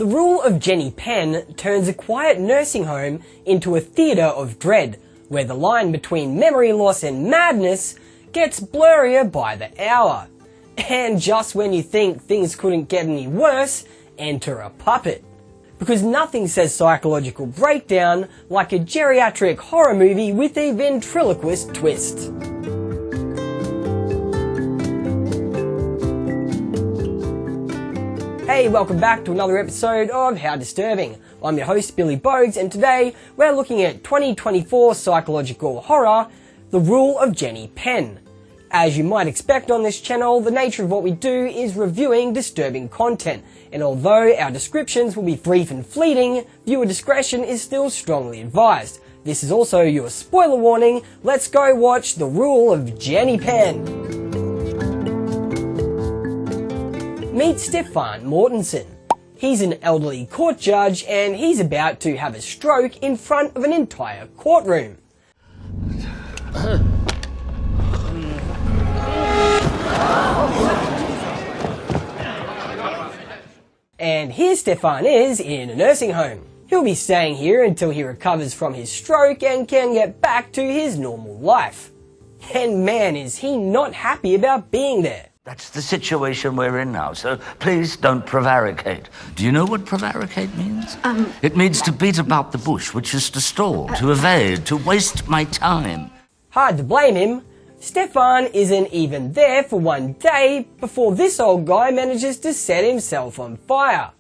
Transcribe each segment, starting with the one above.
The rule of Jenny Penn turns a quiet nursing home into a theatre of dread, where the line between memory loss and madness gets blurrier by the hour. And just when you think things couldn't get any worse, enter a puppet. Because nothing says psychological breakdown like a geriatric horror movie with a ventriloquist twist. Hey, welcome back to another episode of How Disturbing. I'm your host, Billy Bogues, and today we're looking at 2024 psychological horror, The Rule of Jenny Penn. As you might expect on this channel, the nature of what we do is reviewing disturbing content, and although our descriptions will be brief and fleeting, viewer discretion is still strongly advised. This is also your spoiler warning. Let's go watch The Rule of Jenny Penn. Meet Stefan Mortensen. He's an elderly court judge and he's about to have a stroke in front of an entire courtroom. And here Stefan is in a nursing home. He'll be staying here until he recovers from his stroke and can get back to his normal life. And man, is he not happy about being there. That's the situation we're in now, so please don't prevaricate. Do you know what prevaricate means? It means to beat about the bush, which is to stall, to evade, to waste my time. Hard to blame him. Stefan isn't even there for one day before this old guy manages to set himself on fire.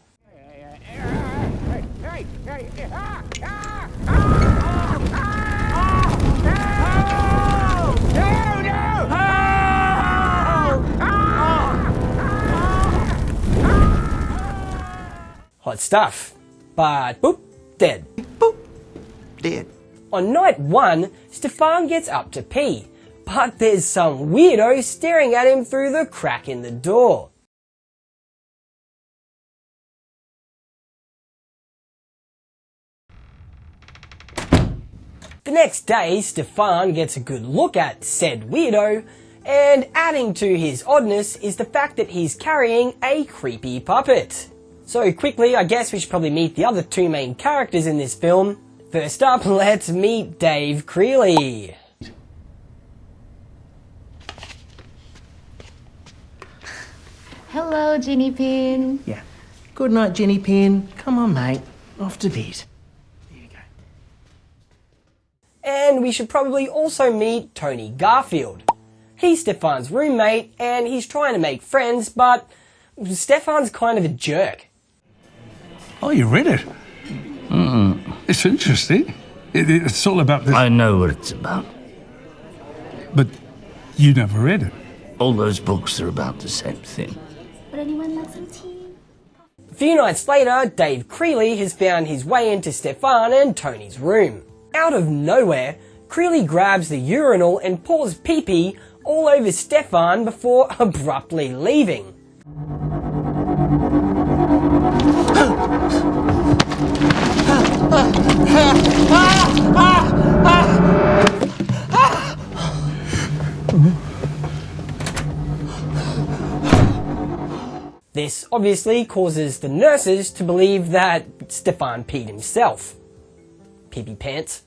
Hot stuff. But boop, dead. Boop, dead. On night one, Stefan gets up to pee, but there's some weirdo staring at him through the crack in the door. The next day, Stefan gets a good look at said weirdo, and adding to his oddness is the fact that he's carrying a creepy puppet. So quickly, I guess we should probably meet the other two main characters in this film. First up, let's meet Dave Creeley. Hello, Jenny Penn. Yeah. Good night, Jenny Penn. Come on, mate. Off to bed. There you go. And we should probably also meet Tony Garfield. He's Stefan's roommate, and he's trying to make friends, but Stefan's kind of a jerk. Oh, you read it? It's interesting. It's all about this. I know what it's about. But you never read it. All those books are about the same thing. Would anyone like some tea? A few nights later, Dave Creeley has found his way into Stefan and Tony's room. Out of nowhere, Creeley grabs the urinal and pours pee-pee all over Stefan before abruptly leaving. This obviously causes the nurses to believe that Stefan peed himself. Pee-pee pants.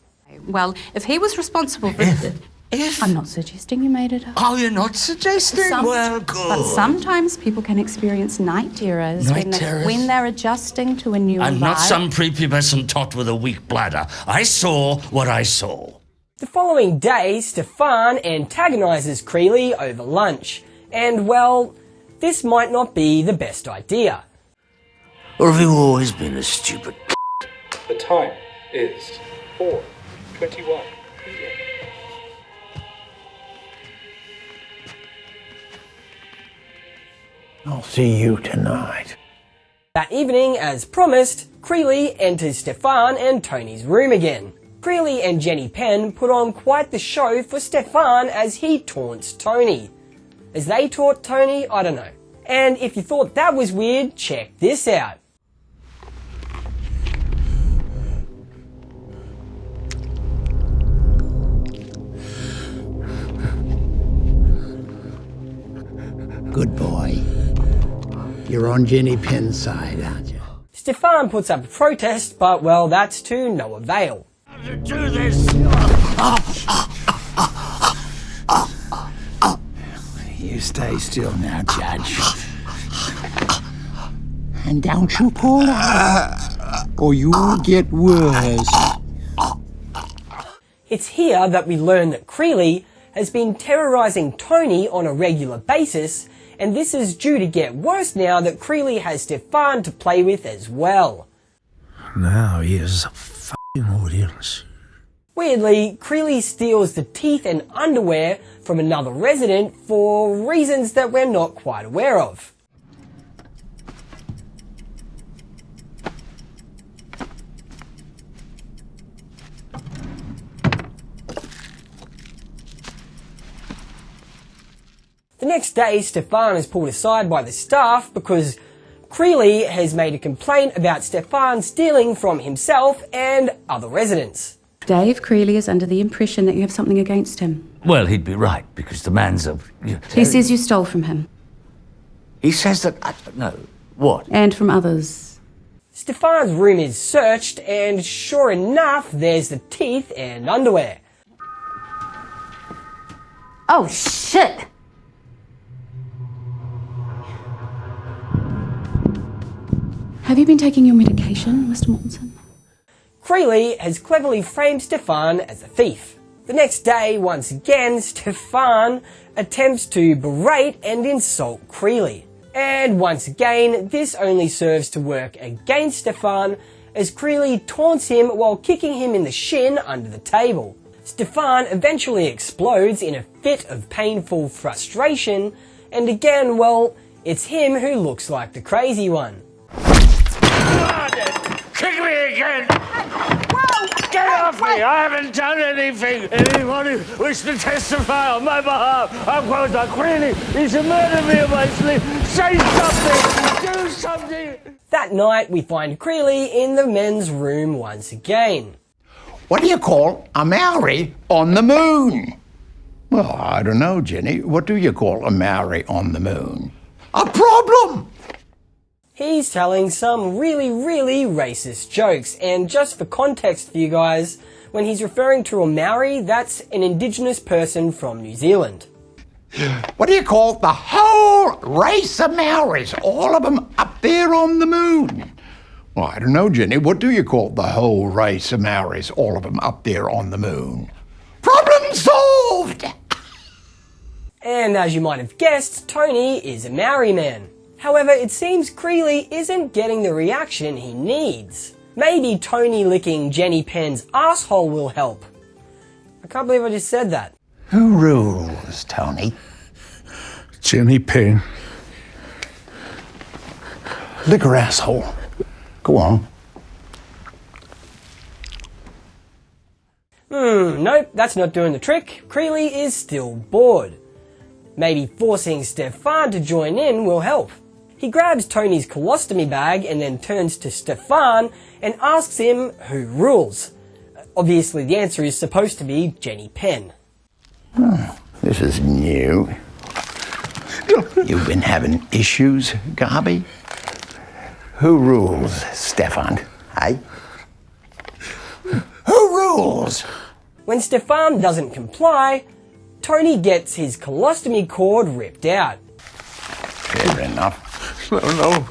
Well, if he was responsible for If? I'm not suggesting you made it up. Oh, you're not suggesting? Well, good. But sometimes people can experience night terrors, Night terrors? when they're adjusting to a new I'm not environment. some prepubescent tot with a weak bladder. I saw what I saw. The following day, Stefan antagonizes Creeley over lunch. And well, this might not be the best idea. Or have you always been a stupid The time is 4:21 p.m. I'll see you tonight. That evening, as promised, Creeley enters Stefan and Tony's room again. Creeley and Jenny Penn put on quite the show for Stefan as he taunts Tony. As they taunt Tony, I don't know. And if you thought that was weird, check this out. Good boy. You're on Jenny Penn's side, aren't you? Stefan puts up a protest, but well, that's to no avail. Do this! You stay still now, Judge. And don't you pull out, or you'll get worse. It's here that we learn that Creeley has been terrorising Tony on a regular basis, and this is due to get worse now that Creeley has Stefan to play with as well. Now here's a f***ing audience. Weirdly, Creeley steals the teeth and underwear from another resident for reasons that we're not quite aware of. The next day, Stefan is pulled aside by the staff because Creeley has made a complaint about Stefan stealing from himself and other residents. Dave, Creeley is under the impression that you have something against him. Well, he'd be right, because the man's a... He says you stole from him. He says that... no. What? And from others. Stefan's room is searched, and sure enough, there's the teeth and underwear. Oh, shit! Have you been taking your medication, Mr. Mortensen? Creeley has cleverly framed Stefan as a thief. The next day, once again, Stefan attempts to berate and insult Creeley. And once again, this only serves to work against Stefan as Creeley taunts him while kicking him in the shin under the table. Stefan eventually explodes in a fit of painful frustration, and again, well, it's him who looks like the crazy one. Kick me again! Get off me! I haven't done anything! Anybody wish to testify on my behalf? I'm going to Creeley! He's murdered me in my sleep! Say something! Do something! That night, we find Creeley in the men's room once again. What do you call a Maori on the moon? Well, I don't know, Jenny. What do you call a Maori on the moon? A problem! He's telling some really racist jokes, and just for context for you guys, when he's referring to a Maori, that's an indigenous person from New Zealand. What do you call the whole race of Maoris? All of them up there on the moon? Well, I don't know, Jenny. What do you call the whole race of Maoris? All of them up there on the moon? Problem solved! And as you might have guessed, Tony is a Maori man. However, it seems Creeley isn't getting the reaction he needs. Maybe Tony licking Jenny Penn's asshole will help. I can't believe I just said that. Who rules, Tony? Jenny Penn. Lick her asshole. Go on. Nope, that's not doing the trick. Creeley is still bored. Maybe forcing Stefan to join in will help. He grabs Tony's colostomy bag and then turns to Stefan and asks him who rules. Obviously the answer is supposed to be Jenny Penn. Oh, this is new. You've been having issues, Garby? Who rules, Stefan? Hey? Who rules? When Stefan doesn't comply, Tony gets his colostomy cord ripped out. Fair enough. No.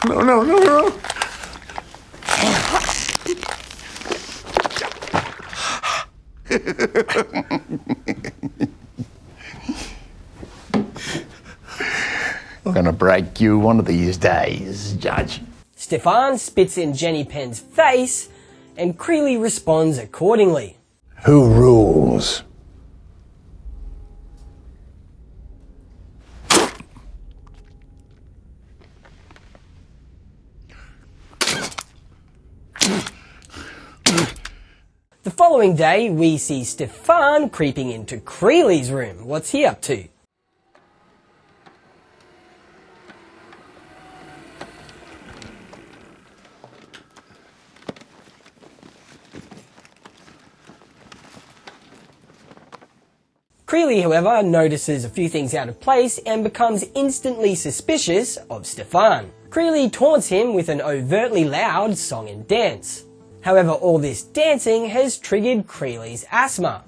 I'm gonna break you one of these days, Judge. Stefan spits in Jenny Penn's face, and Creeley responds accordingly. Who rules? The following day, we see Stefan creeping into Creeley's room. What's he up to? Creeley, however, notices a few things out of place and becomes instantly suspicious of Stefan. Creeley taunts him with an overtly loud song and dance. However, all this dancing has triggered Creeley's asthma.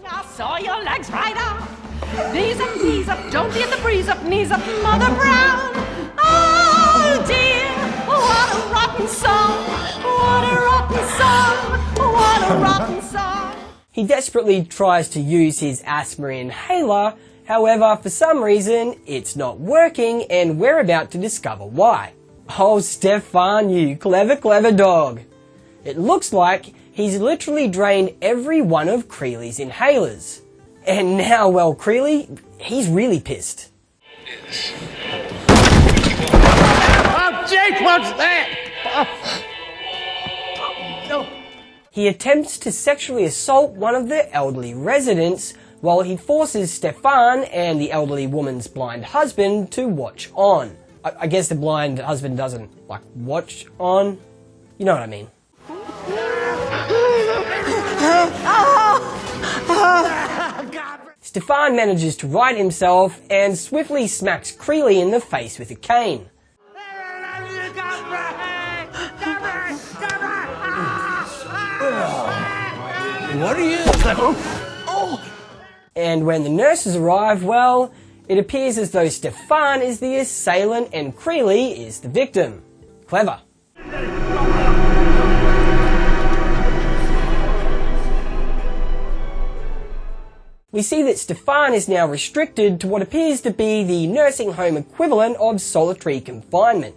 I saw your legs right up. Knees up, don't be in the breeze up, knees up, Mother Brown. Oh dear, what a rotten song, what a rotten song, what a rotten song. He desperately tries to use his asthma inhaler, however, for some reason, it's not working and we're about to discover why. Oh, Stefan, you clever dog. It looks like he's literally drained every one of Creeley's inhalers. And now, well, Creeley, he's really pissed. Oh, Jake, what's that? No. He attempts to sexually assault one of the elderly residents while he forces Stefan and the elderly woman's blind husband to watch on. I guess the blind husband doesn't, watch on? You know what I mean. Stefan manages to right himself and swiftly smacks Creeley in the face with a cane. What are you? And when the nurses arrive, well, it appears as though Stefan is the assailant and Creeley is the victim. Clever. We see that Stefan is now restricted to what appears to be the nursing home equivalent of solitary confinement.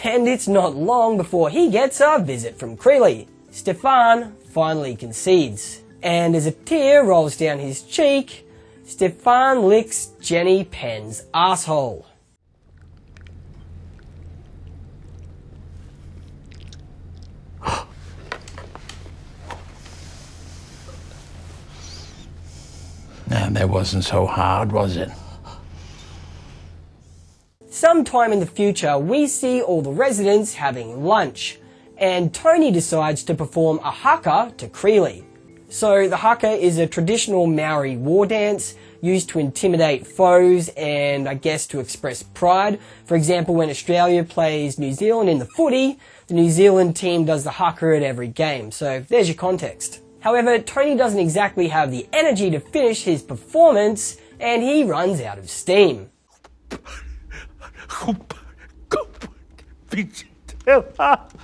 And it's not long before he gets a visit from Creeley. Stefan finally concedes. And as a tear rolls down his cheek, Stefan licks Jenny Penn's asshole. And that wasn't so hard, was it? Sometime in the future, we see all the residents having lunch, and Tony decides to perform a haka to Creeley. So the haka is a traditional Maori war dance used to intimidate foes and I guess to express pride. For example, when Australia plays New Zealand in the footy, the New Zealand team does the haka at every game. So there's your context. However, Tony doesn't exactly have the energy to finish his performance and he runs out of steam.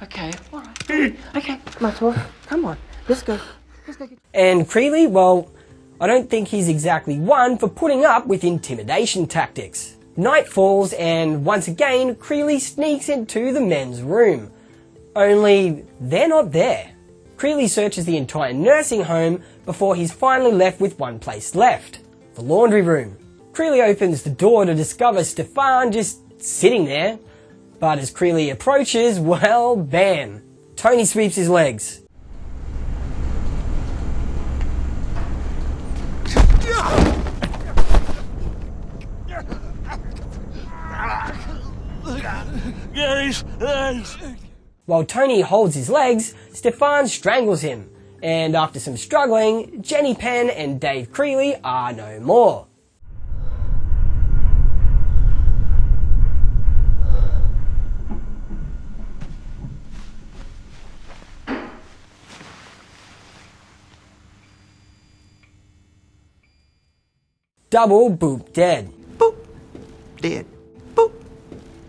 Okay, alright. Okay, Maxwell, come on, let's go. And Creeley, well, I don't think he's exactly one for putting up with intimidation tactics. Night falls and once again, Creeley sneaks into the men's room. Only they're not there. Creeley searches the entire nursing home before he's finally left with one place left, the laundry room. Creeley opens the door to discover Stefan just sitting there, but as Creeley approaches, well, bam, Tony sweeps his legs. While Tony holds his legs, Stefan strangles him, and after some struggling, Jenny Penn and Dave Creeley are no more. Double boop dead. Boop. Dead. Boop.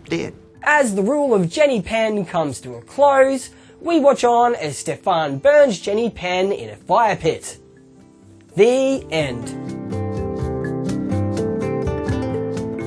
Dead. As the rule of Jenny Penn comes to a close, we watch on as Stefan burns Jenny Penn in a fire pit. The end.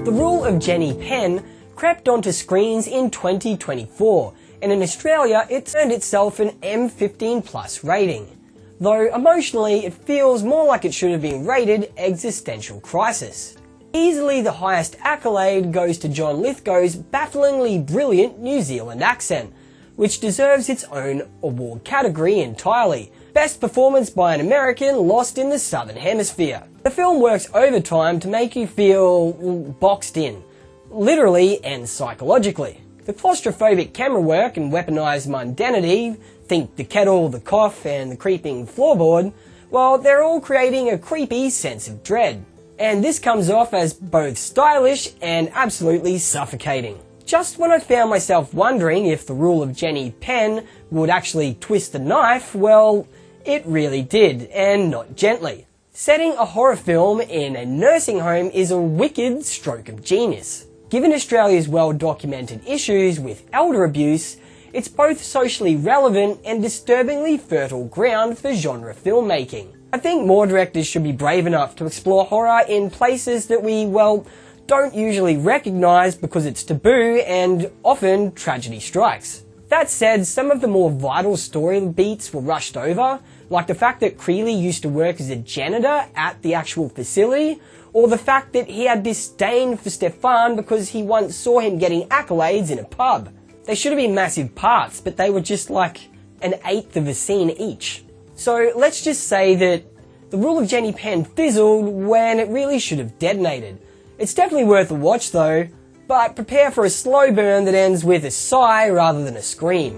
The rule of Jenny Penn crept onto screens in 2024, and in Australia it's earned itself an M15+ rating. Though emotionally it feels more like it should have been rated existential crisis. Easily the highest accolade goes to John Lithgow's bafflingly brilliant New Zealand accent, which deserves its own award category entirely. Best performance by an American lost in the Southern Hemisphere. The film works overtime to make you feel boxed in, literally and psychologically. The claustrophobic camera work and weaponized mundanity think the kettle, the cough, and the creeping floorboard, well, they're all creating a creepy sense of dread. And this comes off as both stylish and absolutely suffocating. Just when I found myself wondering if the rule of Jenny Penn would actually twist the knife, well, it really did, and not gently. Setting a horror film in a nursing home is a wicked stroke of genius. Given Australia's well-documented issues with elder abuse, it's both socially relevant and disturbingly fertile ground for genre filmmaking. I think more directors should be brave enough to explore horror in places that we, well, don't usually recognise because it's taboo and often tragedy strikes. That said, some of the more vital story beats were rushed over, like the fact that Creeley used to work as a janitor at the actual facility, or the fact that he had disdain for Stefan because he once saw him getting accolades in a pub. They should have been massive parts, but they were just like an eighth of a scene each. So let's just say that the rule of Jenny Penn fizzled when it really should have detonated. It's definitely worth a watch though, but prepare for a slow burn that ends with a sigh rather than a scream.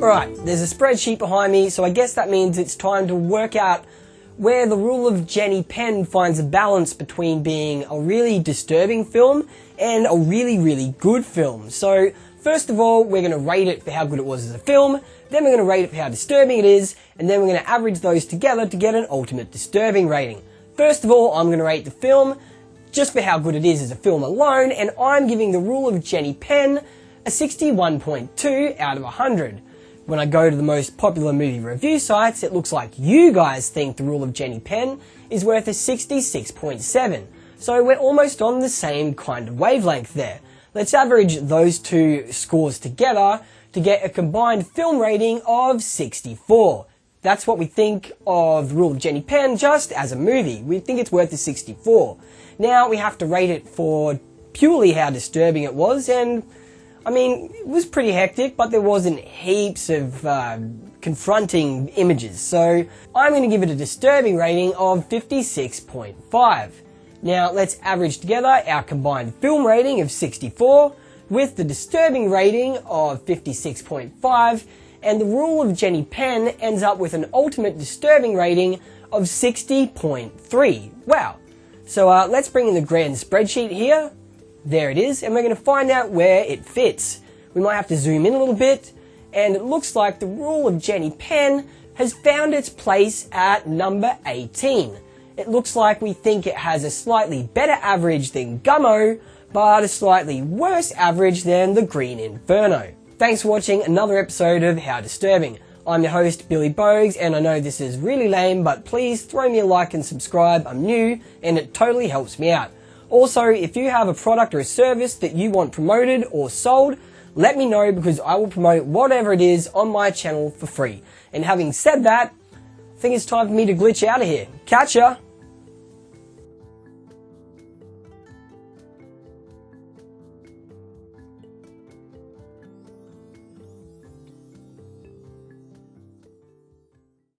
Alright, there's a spreadsheet behind me, so I guess that means it's time to work out where the rule of Jenny Penn finds a balance between being a really disturbing film and a really, really good film. So, first of all, we're going to rate it for how good it was as a film, then we're going to rate it for how disturbing it is, and then we're going to average those together to get an ultimate disturbing rating. First of all, I'm going to rate the film just for how good it is as a film alone, and I'm giving the rule of Jenny Penn a 61.2 out of 100. When I go to the most popular movie review sites, it looks like you guys think the rule of Jenny Penn is worth a 66.7. So we're almost on the same kind of wavelength there. Let's average those two scores together to get a combined film rating of 64. That's what we think of the rule of Jenny Penn just as a movie. We think it's worth a 64. Now we have to rate it for purely how disturbing it was, and I mean, it was pretty hectic, but there wasn't heaps of confronting images, so I'm going to give it a disturbing rating of 56.5. Now, let's average together our combined film rating of 64 with the disturbing rating of 56.5, and the rule of Jenny Penn ends up with an ultimate disturbing rating of 60.3. Wow. So let's bring in the grand spreadsheet here. There it is, and we're going to find out where it fits. We might have to zoom in a little bit, and it looks like the rule of Jenny Penn has found its place at number 18. It looks like we think it has a slightly better average than Gummo, but a slightly worse average than the Green Inferno. Thanks for watching another episode of How Disturbing. I'm your host, Billy Bogues, and I know this is really lame, but please throw me a like and subscribe. I'm new, and it totally helps me out. Also, if you have a product or a service that you want promoted or sold, let me know because I will promote whatever it is on my channel for free. And having said that, I think it's time for me to glitch out of here. Catch ya!